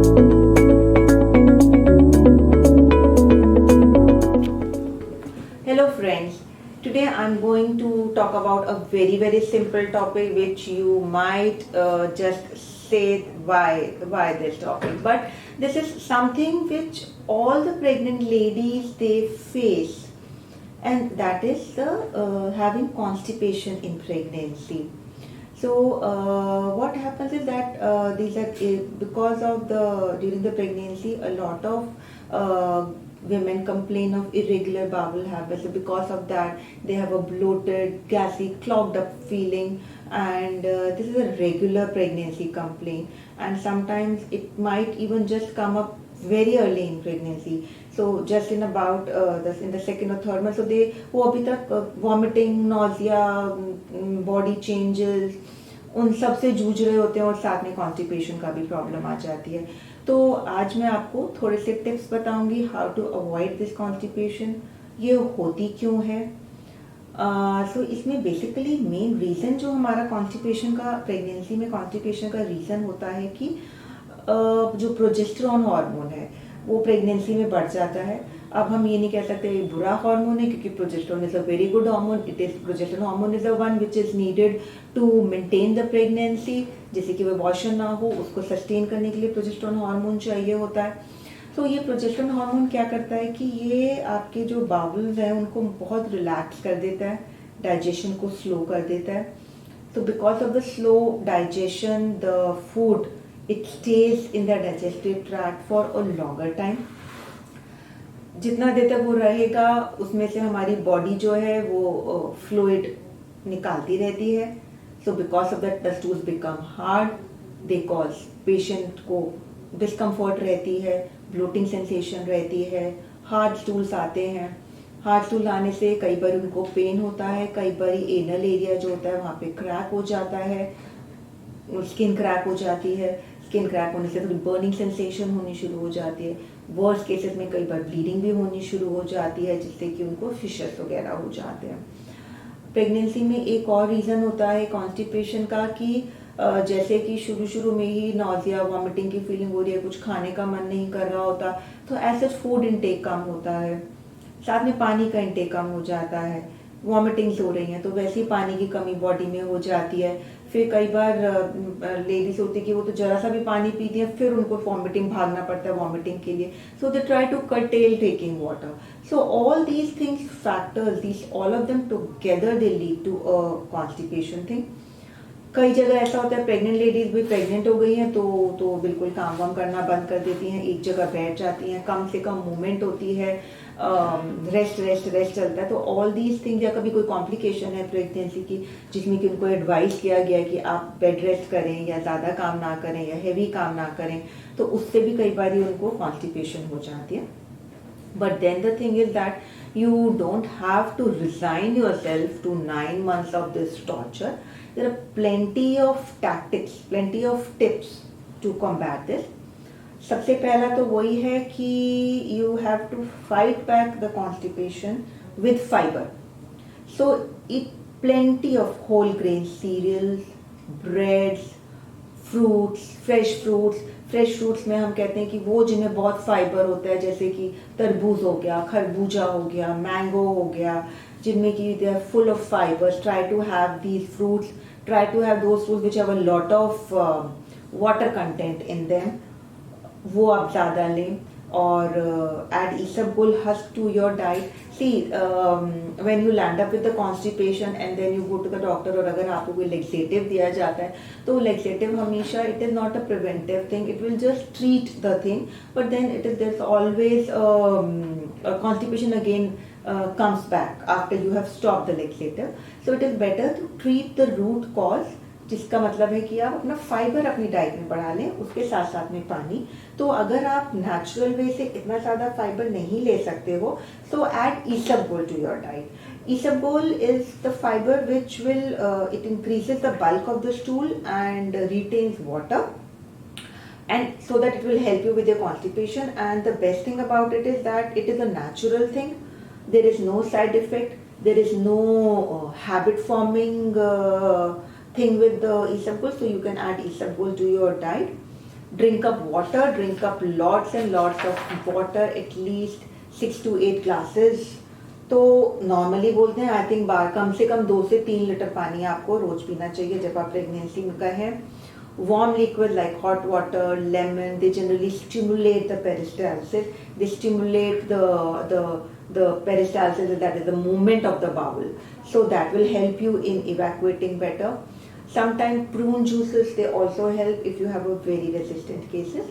Hello friends, today I'm going to talk about a very simple topic which you might just say why this topic, but this is something which all the pregnant ladies they face, and that is the having constipation in pregnancy. So what happens is that these are because of the during the pregnancy a lot of women complain of irregular bowel habits. So because of that they have a bloated, gassy, clogged up feeling, and this is a regular pregnancy complaint, and sometimes it might even just come up very early in pregnancy. So just in about in the second or third month, so they वो अभी तक vomiting, nausea, body changes उन सब से जूझ रहे होते हैं, और साथ में कॉन्स्टिपेशन का भी प्रॉब्लम आ जाती है. तो आज मैं आपको थोड़े से टिप्स बताऊंगी how to avoid this constipation. ये होती क्यों है. सो इसमें बेसिकली मेन रीज़न जो हमारा कॉन्स्टिपेशन का प्रेगनेंसी में कॉन्स्टिपेशन का रीज़न होता है कि जो प्रोजेस्टेरॉन हार्मोन है वो प्रेगनेंसी में बढ़ जाता है. अब हम ये नहीं कह सकते बुरा हार्मोन है, क्योंकि progesterone is a very good hormone. It is progesterone hormone is the one which is needed to maintain the pregnancy. जैसे कि वो अबॉर्शन ना हो, उसको सस्टेन करने के लिए प्रोजेस्टेरॉन हार्मोन चाहिए होता है. तो ये प्रोजेस्टेरॉन हार्मोन क्या करता है कि ये आपके जो बाउल्स हैं उनको बहुत रिलैक्स कर देता है, डाइजेशन को स्लो कर देता है. तो because of the slow digestion the food it stays in the digestive tract for a longer time. जितना देर तक वो रहेगा उसमें से हमारी बॉडी जो है वो फ्लूइड निकालती रहती है. So because of that the stools become hard. They cause patient को डिस्कम्फर्ट रहती है, ब्लोटिंग सेंसेशन रहती है, हार्ड स्टूल्स आते हैं. हार्ड स्टूल आने से कई बार उनको पेन होता है, कई बार एनल एरिया जो होता है वहाँ पे क्रैक हो जाता है, स्किन क्रैक हो जाती है. स्किन क्रैक होने से थोड़ी बर्निंग सेंसेशन होनी शुरू हो जाती है. वर्स्ट केसेस में कई बार ब्लीडिंग भी होनी शुरू हो जाती है, जिससे कि उनको फिशर्स वगैरह हो जाते हैं. प्रेगनेंसी में एक और रीज़न होता है कॉन्स्टिपेशन का कि जैसे कि शुरू में ही नॉजिया, वॉमिटिंग की फीलिंग हो रही है, कुछ खाने का मन नहीं कर रहा होता, तो ऐसे फूड इंटेक कम होता है. साथ में पानी का इंटेक कम हो जाता है. वॉमिटिंग्स हो रही हैं तो वैसे ही पानी की कमी बॉडी में हो जाती है. फिर कई बार लेडीज होती है कि वो तो जरा सा भी पानी पीती है, फिर उनको वॉमिटिंग भागना पड़ता है वॉमिटिंग के लिए. So they try to curtail taking water. So all these things factors, these all of them together they lead to a constipation thing. कई जगह ऐसा होता है प्रेग्नेंट लेडीज भी प्रेग्नेंट हो गई हैं तो बिल्कुल काम वाम करना बंद कर देती हैं, एक जगह बैठ जाती हैं, कम से कम मूवमेंट होती है, रेस्ट चलता है. तो ऑल दीज थिंग्स, या कभी कोई कॉम्प्लिकेशन है प्रेगनेंसी की जिसमें कि उनको एडवाइस किया गया है कि आप बेड रेस्ट करें या ज़्यादा काम ना करें या हैवी काम ना करें, तो उससे भी कई बार उनको कॉन्स्टिपेशन हो जाती है. But then the thing is that you don't have to resign yourself to 9 months of this torture. There are plenty of tactics, plenty of tips to combat this. सबसे पहला तो वही है कि you have to fight back the constipation with fiber. So eat plenty of whole grain cereals, breads, fruits, fresh fruits में हम कहते हैं कि वो जिनमें बहुत फाइबर होता है, जैसे कि तरबूज हो गया, खरबूजा हो गया, मैंगो हो गया, जिनमें कि they are full of fibres. Try to have these fruits, try to have those fruits which have a lot of water content in them. वो आप ज़्यादा लें. और add isabgol husk to your diet. See, when you land up with the constipation and then you go to the doctor, और अगर आपको कोई laxative दिया जाता है तो laxative हमेशा it is not a preventive thing, it will just treat the thing, but then there's always a constipation again comes back after you have stopped the laxative. So it is better to treat the root cause, जिसका मतलब है कि आप अपना fibre अपनी diet में बढ़ा लें, उसके साथ साथ में पानी. तो अगर आप नेचुरल वे से इतना ज़्यादा फाइबर नहीं ले सकते हो तो add isabgol to your diet. Isabgol is the fibre which will it increases the bulk of the stool and retains water, and so that it will help you with your constipation. And the best thing about it is that it is a natural thing. There is no side effect, there is no habit forming thing with the isabgol, so you can add isabgol to your diet. drink up water, drink up lots and lots of water, at least 6 to 8 glasses. तो normally बोलते हैं, I think बार कम से कम 2 से 3 litre पानी आपको रोज पीना चाहिए जब आप प्रेगनेंसी में का है. Warm liquid like hot water, lemon, they generally stimulate the peristalsis. They stimulate the peristalsis, that is the movement of the bowel. So that will help you in evacuating better. Sometimes prune juices, they also help if you have a very resistant cases.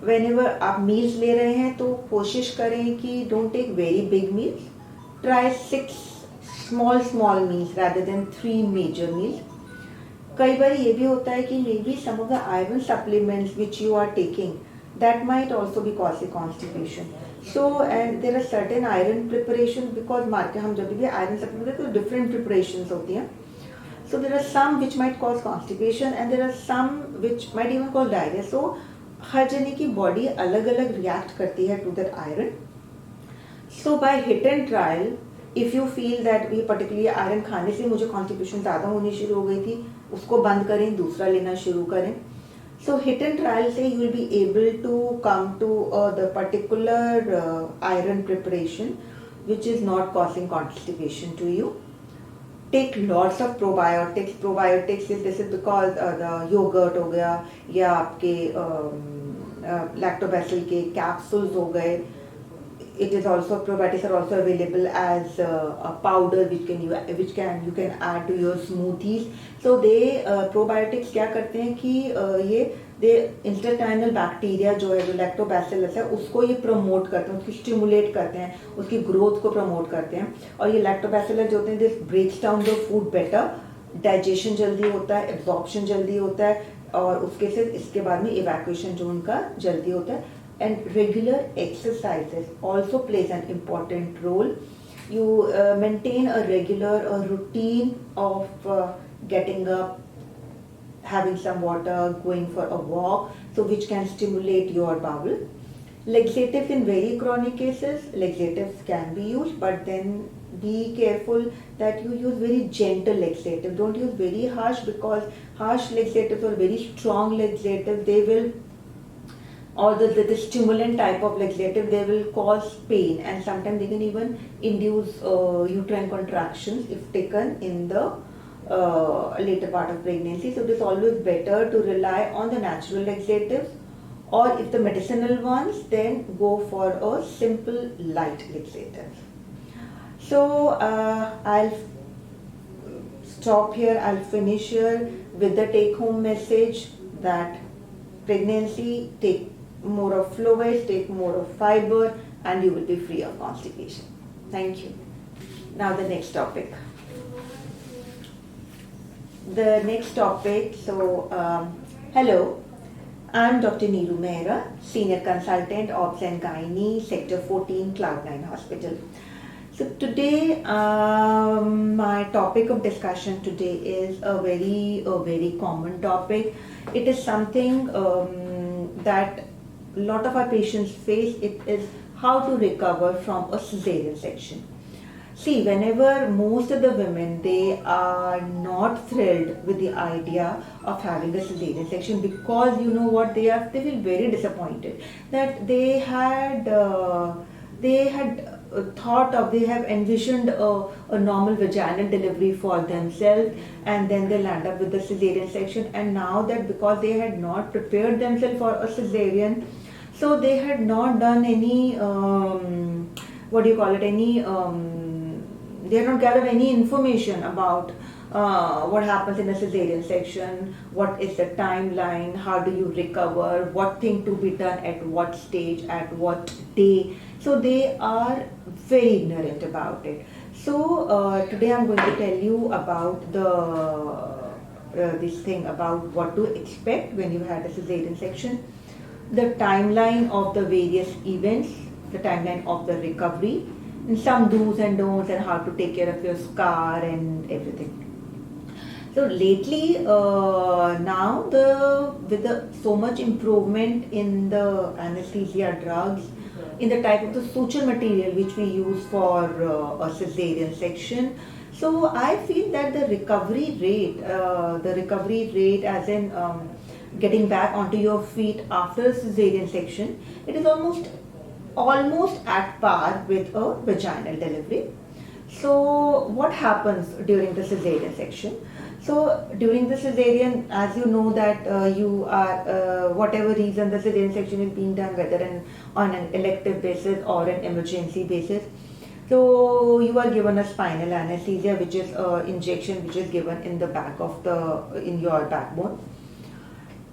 Whenever आप meals ले रहे हैं तो कोशिश करें कि don't take very big meals. Try 6 small meals rather than 3 major meals. कई बार ये भी होता है कि maybe some of the iron supplements which you are taking that might also be causing constipation. So and there are certain iron preparation, because market हम जब भी iron supplement तो डिफरेंट प्रिपरेशन होती हैं. So there are some which might cause constipation and there are some which might even cause diarrhoea. So हर जने की body अलग अलग रिएक्ट करती है to that iron. So by hit and trial, if you feel that ये particularly iron खाने से मुझे कॉन्स्टिपेशन ज़्यादा होनी शुरू हो गई थी, उसको बंद करें, दूसरा लेना शुरू करें. सो हिट एंड ट्रायल से you will be able to come to the particular iron preparation which is not causing constipation to you. Take lots of probiotics. Probiotics is this is because the yoghurt हो गया या आपके लैक्टोबैसिल के capsules हो गए. It is also, probiotics are also available as a powder which you can add to your smoothies. So they probiotics क्या करते हैं कि ये दे इंटेस्टाइनल बैक्टीरिया जो है, जो लैक्टोबैसिलस है, उसको ये प्रमोट करते हैं, उसकी स्टिमुलेट करते हैं, उसकी ग्रोथ को प्रमोट करते हैं. और ये लैक्टोबैसिलस जो होते हैं, this breaks down the food better, digestion जल्दी होता है, एब्जॉर्प्शन जल्दी होता है, और उसके से इसके बाद में इवैक्यूएशन जो उनका जल्दी होता है. And regular exercises also plays an important role. You maintain a routine of getting up, having some water, going for a walk, so which can stimulate your bowel. Laxatives in very chronic cases, laxatives can be used, but then be careful that you use very gentle laxatives. Don't use very harsh, because harsh laxatives or very strong laxatives, they will, or the stimulant type of laxative, they will cause pain, and sometimes they can even induce uterine contractions if taken in the later part of pregnancy. So it is always better to rely on the natural laxatives, or if the medicinal ones, then go for a simple light laxative. So I'll stop here, I'll finish here with the take home message that pregnancy, take more of fluids, take more of fiber, and you will be free of constipation. Thank you. Now the next topic. So hello, I'm Dr. Neeru Mehra, Senior Consultant, Obs and Gynae, Sector 14, Cloud9 Hospital. So today, my topic of discussion today is a very common topic. It is something that a lot of our patients face. It is how to recover from a cesarean section. See, whenever most of the women, they are not thrilled with the idea of having a cesarean section, because you know what, they feel very disappointed that they had thought of, they have envisioned a normal vaginal delivery for themselves, and then they land up with the cesarean section. And now that, because they had not prepared themselves for a cesarean, so they had not done any they had not gathered any information about what happens in a cesarean section, what is the timeline, how do you recover, what thing to be done at what stage, at what day. So they are very ignorant about it. So today I'm going to tell you about this thing about what to expect when you had a cesarean section, the timeline of the various events, the timeline of the recovery, and some do's and don'ts, and how to take care of your scar and everything. So lately, now so much improvement in the anesthesia drugs, in the type of the suture material which we use for a cesarean section. So I feel that the recovery rate as in getting back onto your feet after a cesarean section, it is almost at par with a vaginal delivery. So what happens during the cesarean section? So during the cesarean, as you know that you are, whatever reason the cesarean section is being done, whether on an elective basis or an emergency basis, so you are given a spinal anesthesia, which is injection which is given in the back of in your backbone.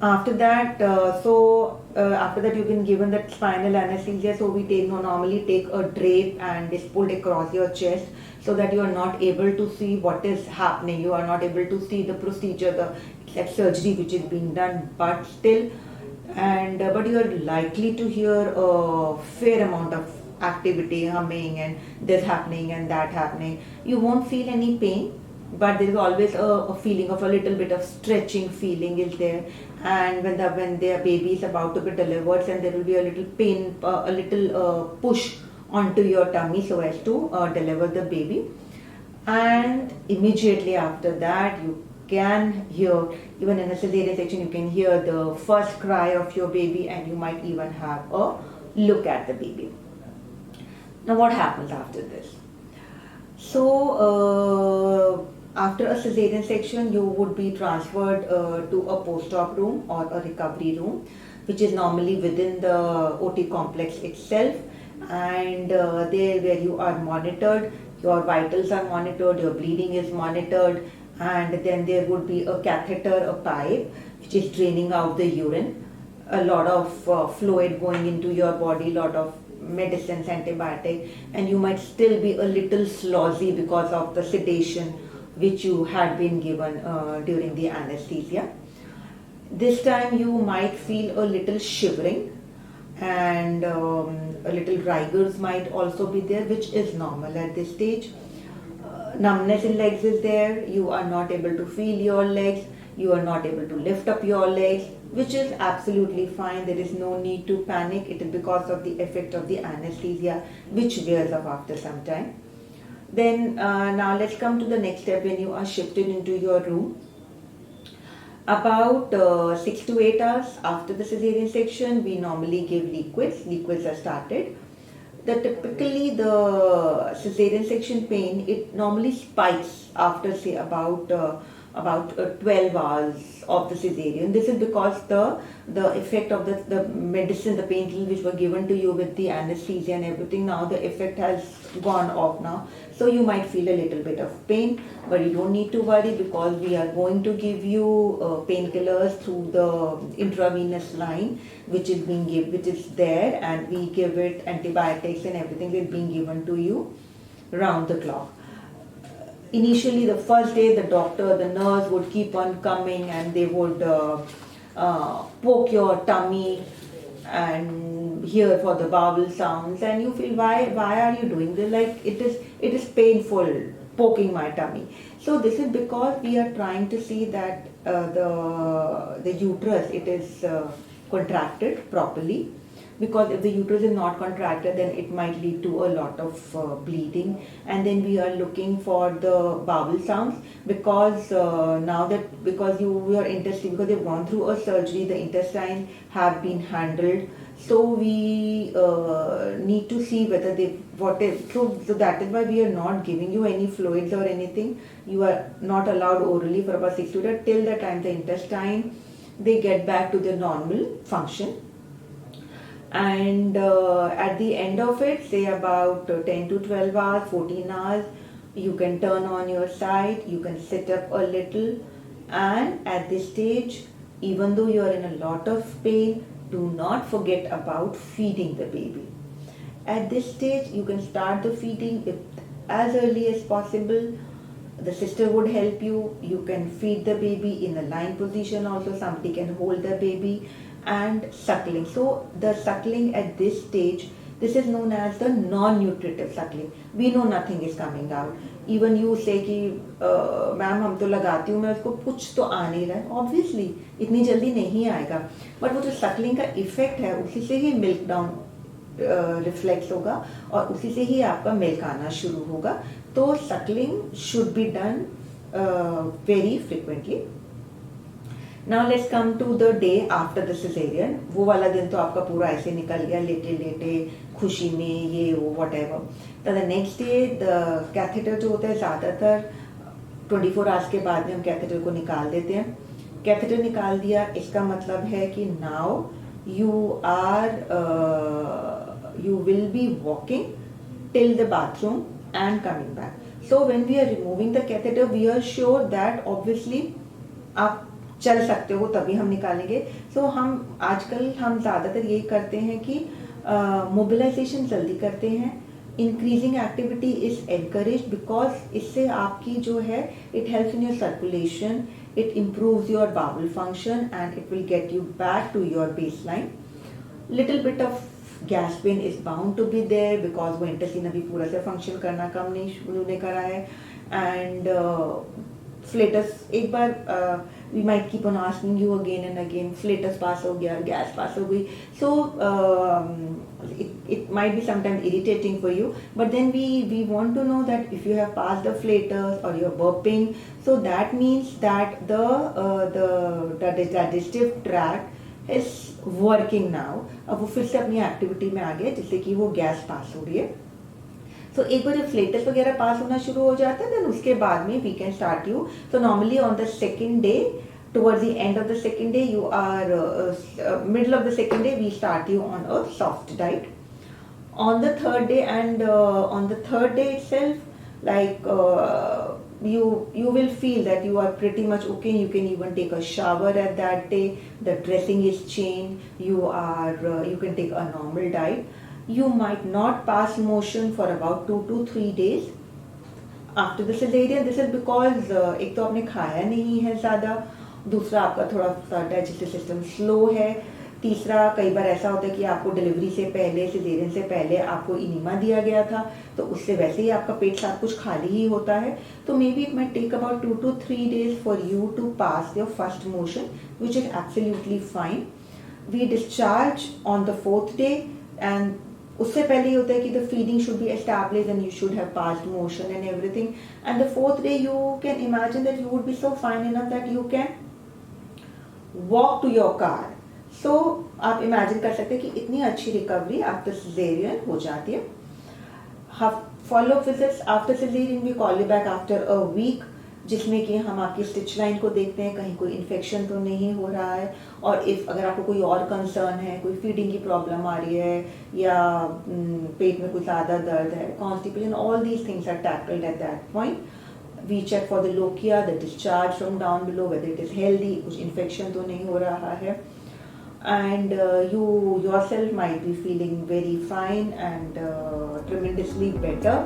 After that, after that you've been given that spinal anesthesia. So we normally take a drape and it's pulled across your chest so that you are not able to see what is happening. You are not able to see the procedure, the surgery which is being done, but still, but you are likely to hear a fair amount of activity, humming, and this happening and that happening. You won't feel any pain, but there is always a feeling of a little bit of stretching feeling is there. And when their baby is about to be delivered, and there will be a little pain, a little push onto your tummy so as to deliver the baby. And immediately after that, you can hear, even in a cesarean section, you can hear the first cry of your baby, and you might even have a look at the baby. Now what happens after this? So after a cesarean section, you would be transferred to a post-op room or a recovery room, which is normally within the OT complex itself, and there where you are monitored, your vitals are monitored, your bleeding is monitored, and then there would be a catheter, a pipe, which is draining out the urine, a lot of fluid going into your body, lot of medicines, antibiotic, and you might still be a little slossy because of the sedation which you had been given during the anesthesia. This time you might feel a little shivering, and a little rigors might also be there, which is normal at this stage. Numbness in legs is there, you are not able to feel your legs, you are not able to lift up your legs, which is absolutely fine. There is no need to panic. It is because of the effect of the anesthesia, which wears off after some time. Then now let's come to the next step when you are shifted into your room. About 6 to 8 hours after the cesarean section, we normally give liquids. Liquids are started. Typically the cesarean section pain, it normally spikes after say about 12 hours of the cesarean. This is because the effect of the medicine, the painkillers which were given to you with the anesthesia and everything, now the effect has gone off now. So you might feel a little bit of pain, but you don't need to worry, because we are going to give you painkillers through the intravenous line which is there, and we give it antibiotics, and everything is being given to you round the clock. Initially, the first day, the doctor, the nurse would keep on coming, and they would poke your tummy and hear for the bowel sounds, and you feel, why are you doing this? Like, it is painful poking my tummy. So this is because we are trying to see that the uterus, it is contracted properly. Because if the uterus is not contracted, then it might lead to a lot of bleeding. And then we are looking for the bowel sounds, because because your intestine, because they've gone through a surgery, the intestine have been handled. So we need to see whether so that is why we are not giving you any fluids or anything. You are not allowed orally for about 6 to 8 hours till the time the intestine, they get back to their normal function. And at the end of it, say about 10 to 12 hours, 14 hours, you can turn on your side, you can sit up a little, and at this stage, even though you are in a lot of pain, do not forget about feeding the baby. At this stage, you can start the feeding as early as possible. The sister would help you. You can feed the baby in a lying position also. Somebody can hold the baby, and suckling. So the suckling at this stage, this is known as the non-nutritive suckling. We know nothing is coming out. Even you say कि ma'am हम तो लगाती हूँ मैं उसको, कुछ तो आ नहीं रहा है. Obviously इतनी जल्दी नहीं आएगा, but वो जो suckling का effect है, उसी से ही milk down रिफ्लेक्स होगा, और उसी से ही आपका मिल्क आना शुरू होगा. तो suckling should be done very frequently. Now let's come to the day after the caesarean. वो वाला दिन तो आपका पूरा ऐसे निकल गया, लेटे लेटे खुशी में, ये वो वट एवर. तो the next day the catheter जो होता है ज़्यादातर 24 आवर्स के बाद में हम कैथेटर को निकाल देते हैं. कैथेटर निकाल दिया, इसका मतलब है कि now you will be walking till the bathroom and coming back. So when we are removing the catheter, we are sure that obviously आप चल सकते हो, तभी हम निकालेंगे. So हम आजकल ज़्यादातर यही करते हैं कि मोबिलाइजेशन जल्दी करते हैं. Increasing activity is encourage because इससे आपकी जो है it helps in your circulation, it improves your bowel function and it will get you back to your baseline. Little bit of gas pain is bound to be there because वो intestine अभी पूरा से function करना कम नहीं शुरू ने करा है. And flatus एक बार we might keep on asking you again and again, flatus pass हो गया, gas pass हो गई. So it might be sometimes irritating for you, but then we want to know that if you have passed the flatus or you're burping, so that means that the digestive tract is working now. अब वो फिर से अपनी activity में आ गया जिससे कि वो गैस पास हो रही है. तो एक बार जब फ्लेटस वगैरह पास होना शुरू हो जाता है देन उसके बाद में वी कैन स्टार्ट यू. तो normally on the second day, towards the end of the second day, you are middle of the second day, we start you on a soft diet. On the third day and on the third day itself, like you will feel that you are pretty much okay. You can even take a shower at that day. The dressing is changed. You can take a normal diet. You might not pass motion for about 2 to 3 days after the cesarean. This is because एक तो आपने खाया नहीं है ज़्यादा, दूसरा आपका थोड़ा सा डाइजेस्टिव सिस्टम स्लो है, तीसरा कई बार ऐसा होता है कि आपको डिलीवरी से पहले, सिजेरियन से पहले आपको इनिमा दिया गया था, तो उससे वैसे ही आपका पेट साथ कुछ खाली ही होता है. तो maybe it might take about 2 to 3 days for you to pass your first motion, which is absolutely fine. We discharge on the 4th day and उससे पहले ही होता है कि the feeding should be established and you should have passed motion and everything. And the 4th day you can imagine that you would be so fine enough that you can walk to your car. So आप imagine कर सकते हैं कि इतनी अच्छी recovery after caesarean हो जाती है. Follow up visits after caesarean we call you back after a week, जिसमें कि हम आपकी स्टिच लाइन को देखते हैं कहीं कोई इन्फेक्शन तो नहीं हो रहा है, और इफ अगर आपको कोई और कंसर्न है, कोई फीडिंग की प्रॉब्लम आ रही है या पेट में कोई ज़्यादा दर्द है, constipation, all these things are tackled at that point. We check for the lochia, the discharge from down below, whether it is healthy, कुछ infection तो नहीं हो रहा है, and you yourself might be feeling very fine and tremendously better.